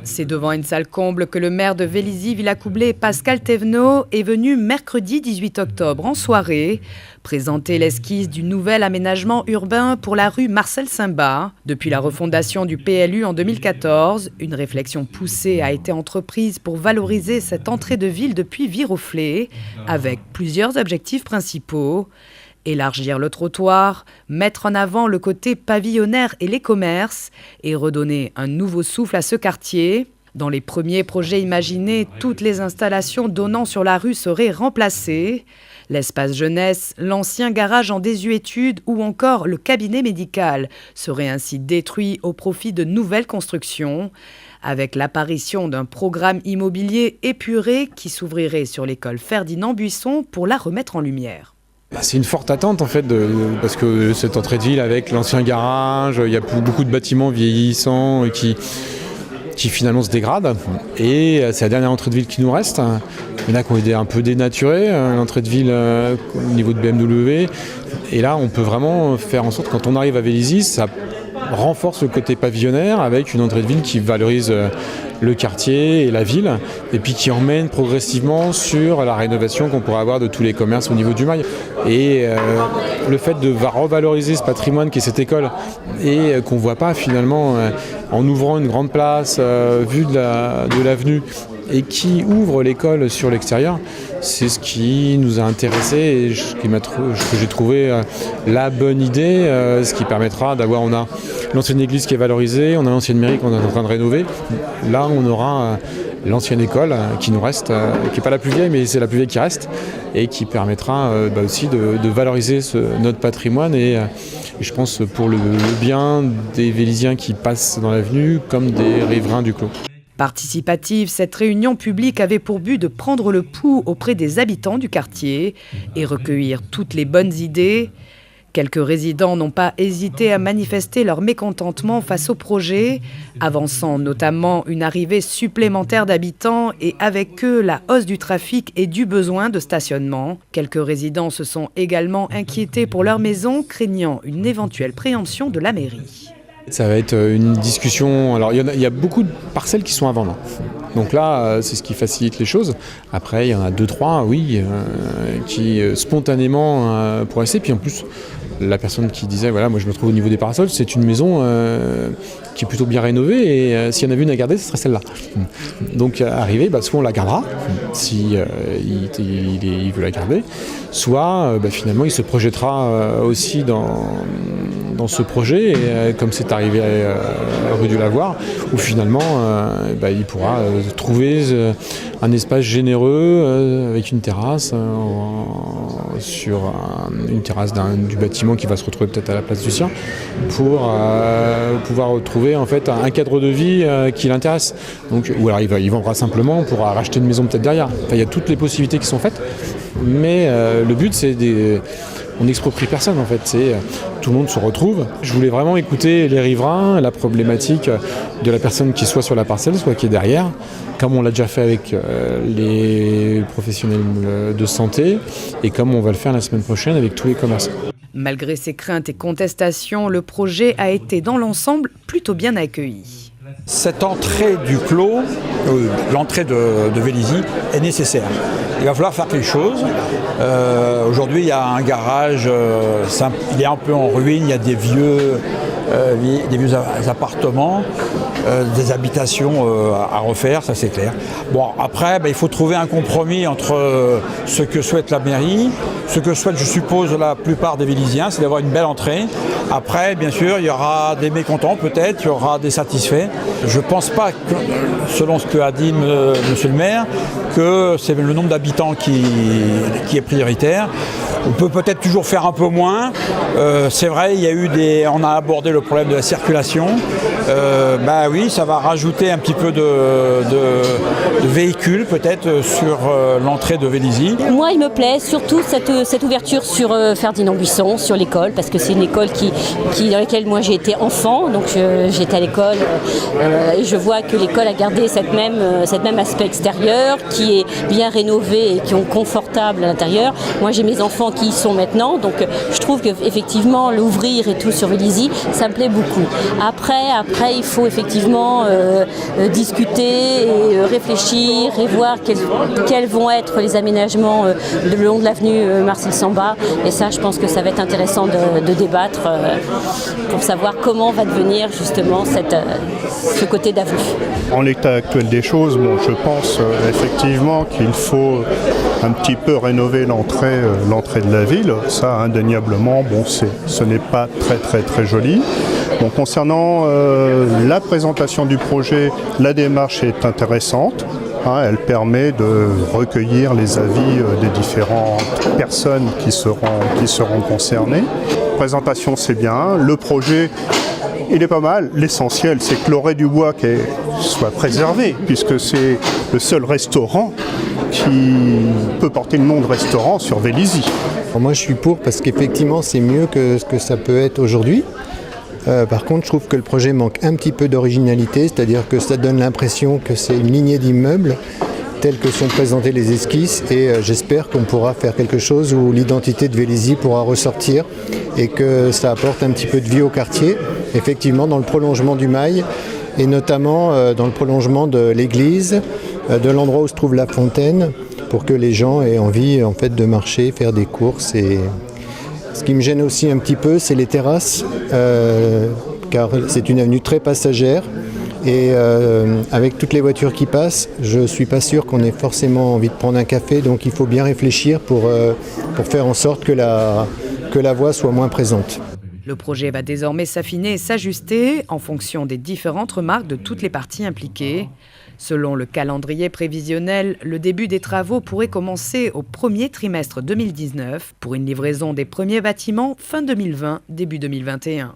C'est devant une salle comble que le maire de Vélizy-Villacoublay, Pascal Thévenot, est venu mercredi 18 octobre en soirée présenter l'esquisse du nouvel aménagement urbain pour la rue Marcel Simbat. Depuis la refondation du PLU en 2014, une réflexion poussée a été entreprise pour valoriser cette entrée de ville depuis Viroflay, avec plusieurs objectifs principaux. Élargir le trottoir, mettre en avant le côté pavillonnaire et les commerces et redonner un nouveau souffle à ce quartier. Dans les premiers projets imaginés, toutes les installations donnant sur la rue seraient remplacées. L'espace jeunesse, l'ancien garage en désuétude ou encore le cabinet médical seraient ainsi détruits au profit de nouvelles constructions, avec l'apparition d'un programme immobilier épuré qui s'ouvrirait sur l'école Ferdinand Buisson pour la remettre en lumière. C'est une forte attente en fait, parce que cette entrée de ville avec l'ancien garage, il y a beaucoup de bâtiments vieillissants qui finalement se dégradent. Et c'est la dernière entrée de ville qui nous reste. Il y en a qui ont été un peu dénaturées, l'entrée de ville au niveau de BMW. Et là, on peut vraiment faire en sorte, quand on arrive à Vélizy, ça renforce le côté pavillonnaire avec une entrée de ville qui valorise le quartier et la ville, et puis qui emmène progressivement sur la rénovation qu'on pourrait avoir de tous les commerces au niveau du Mail. Et le fait de revaloriser ce patrimoine qui est cette école, et qu'on ne voit pas finalement en ouvrant une grande place vue de l'avenue, et qui ouvre l'école sur l'extérieur, c'est ce qui nous a intéressés et que j'ai trouvé la bonne idée, ce qui permettra d'avoir, on a l'ancienne église qui est valorisée, on a l'ancienne mairie qu'on est en train de rénover. Là, on aura l'ancienne école qui nous reste, qui n'est pas la plus vieille, mais c'est la plus vieille qui reste, et qui permettra aussi de valoriser notre patrimoine et je pense pour le bien des Véliziens qui passent dans l'avenue comme des riverains du Clos. Participative, cette réunion publique avait pour but de prendre le pouls auprès des habitants du quartier et recueillir toutes les bonnes idées. Quelques résidents n'ont pas hésité à manifester leur mécontentement face au projet, avançant notamment une arrivée supplémentaire d'habitants et avec eux la hausse du trafic et du besoin de stationnement. Quelques résidents se sont également inquiétés pour leur maison, craignant une éventuelle préemption de la mairie. Ça va être une discussion. Alors, il y a beaucoup de parcelles qui sont à vendre. Donc là, c'est ce qui facilite les choses. Après, il y en a 2-3, oui, qui spontanément pourraient rester. Puis en plus, la personne qui disait, voilà, moi je me trouve au niveau des parasols, c'est une maison qui est plutôt bien rénovée et s'il y en avait une à garder, ce serait celle-là. Donc arrivé, soit on la gardera, si il veut la garder, soit finalement il se projettera aussi dans ce projet, et, comme c'est arrivé à rue du Lavoir, où finalement il pourra trouver un espace généreux avec une terrasse sur une terrasse du bâtiment qui va se retrouver peut-être à la place du sien, pour pouvoir retrouver en fait un cadre de vie qui l'intéresse. Donc, ou alors il vendra simplement pour racheter une maison peut-être derrière. Enfin, il y a toutes les possibilités qui sont faites, mais le but c'est on n'exproprie personne en fait, c'est tout le monde se retrouve. Je voulais vraiment écouter les riverains, la problématique de la personne qui est soit sur la parcelle, soit qui est derrière, comme on l'a déjà fait avec les professionnels de santé et comme on va le faire la semaine prochaine avec tous les commerçants. Malgré ces craintes et contestations, le projet a été dans l'ensemble plutôt bien accueilli. Cette entrée du Clos, l'entrée de Vélizy, est nécessaire. Il va falloir faire quelque chose. Aujourd'hui, il y a un garage, il est un peu en ruine, il y a des vieux appartements, des habitations à refaire, ça c'est clair. Bon, après, il faut trouver un compromis entre ce que souhaite la mairie, ce que souhaite, je suppose, la plupart des Véliziens, c'est d'avoir une belle entrée. Après, bien sûr, il y aura des mécontents peut-être, il y aura des satisfaits. Je ne pense pas, selon ce qu'a dit monsieur le maire, que c'est le nombre d'habitants qui est prioritaire. On peut peut-être toujours faire un peu moins. C'est vrai, on a abordé le problème de la circulation. Oui, ça va rajouter un petit peu de véhicules peut-être sur l'entrée de Vélizy. Moi, il me plaît surtout cette ouverture sur Ferdinand Buisson, sur l'école, parce que c'est une école dans laquelle moi j'ai été enfant, donc j'étais à l'école et je vois que l'école a gardé cette même aspect extérieur qui est bien rénové et qui est confortable à l'intérieur. Moi, j'ai mes enfants qui y sont maintenant. Donc je trouve qu'effectivement l'ouvrir et tout sur Vélizy, ça me plaît beaucoup. Après il faut effectivement discuter et réfléchir et voir quels vont être les aménagements le long de l'avenue Marcel Samba. Et ça, je pense que ça va être intéressant de débattre pour savoir comment va devenir justement ce côté d'avenue. En l'état actuel des choses, je pense effectivement qu'il faut un petit peu rénover l'entrée de la ville. Ça, indéniablement, ce n'est pas très joli. Concernant la présentation du projet, la démarche est intéressante. Elle permet de recueillir les avis des différentes personnes qui seront concernées. La présentation, c'est bien. Le projet, il est pas mal. L'essentiel, c'est que l'Orée du Bois soit préservé, puisque c'est le seul restaurant qui peut porter le nom de restaurant sur Vélizy. Moi, je suis pour parce qu'effectivement, c'est mieux que ce que ça peut être aujourd'hui. Par contre, je trouve que le projet manque un petit peu d'originalité, c'est-à-dire que ça donne l'impression que c'est une lignée d'immeubles tels que sont présentés les esquisses et j'espère qu'on pourra faire quelque chose où l'identité de Vélizy pourra ressortir et que ça apporte un petit peu de vie au quartier, effectivement dans le prolongement du Mail et notamment dans le prolongement de l'église, de l'endroit où se trouve la fontaine, pour que les gens aient envie en fait, de marcher, faire des courses. Et ce qui me gêne aussi un petit peu, c'est les terrasses, car c'est une avenue très passagère. Et avec toutes les voitures qui passent, je ne suis pas sûr qu'on ait forcément envie de prendre un café. Donc il faut bien réfléchir pour faire en sorte que la voie soit moins présente. Le projet va désormais s'affiner et s'ajuster en fonction des différentes remarques de toutes les parties impliquées. Selon le calendrier prévisionnel, le début des travaux pourrait commencer au premier trimestre 2019 pour une livraison des premiers bâtiments fin 2020, début 2021.